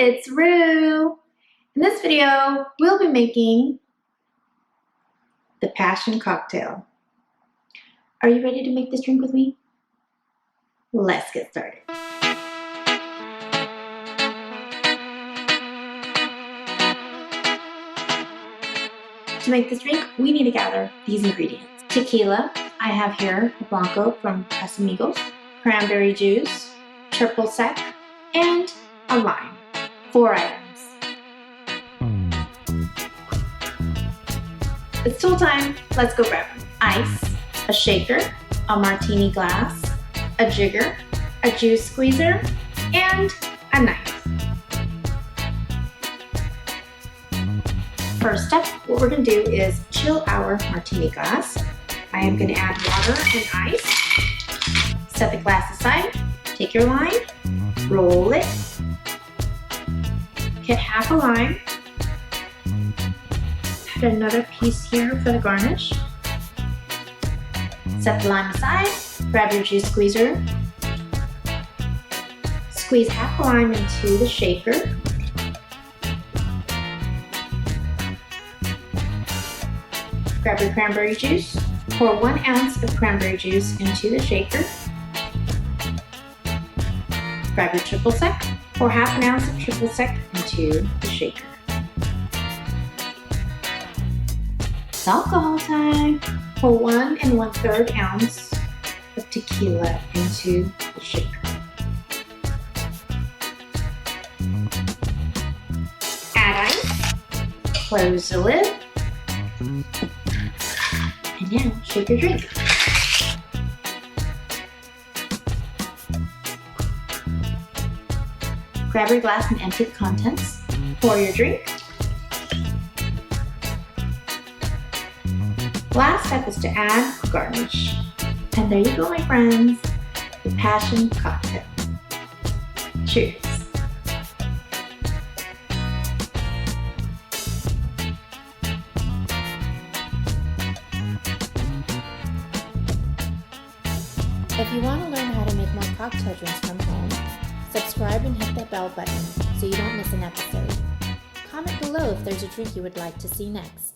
it's Rue. In this video, we'll be making the passion cocktail. Are you ready to make this drink with me? Let's get started. To make this drink, we need to gather these ingredients. Tequila, I have here a Blanco from Casamigos, cranberry juice, triple sec, and a lime. 4 items. It's tool time. Let's go grab them. Ice, a shaker, a martini glass, a jigger, a juice squeezer, and a knife. First step, what we're going to do is chill our martini glass. I am going to add water and ice. Set the glass aside. Take your lime, roll it, get half a lime, add another piece here for the garnish. Set the lime aside, grab your juice squeezer, squeeze half a lime into the shaker. Grab your cranberry juice, pour 1 ounce of cranberry juice into the shaker. Grab your triple sec, pour half an ounce of triple sec into the shaker. It's alcohol time. Pour 1 1/3 ounce of tequila into the shaker. Add ice, close the lid, and now shake your drink. Grab your glass and empty the contents. Pour your drink. Last step is to add garnish. And there you go, my friends, the passion cocktail. Cheers. If you want to learn how to make more cocktail drinks from home, subscribe and hit that bell button so you don't miss an episode. Comment below if there's a drink you would like to see next.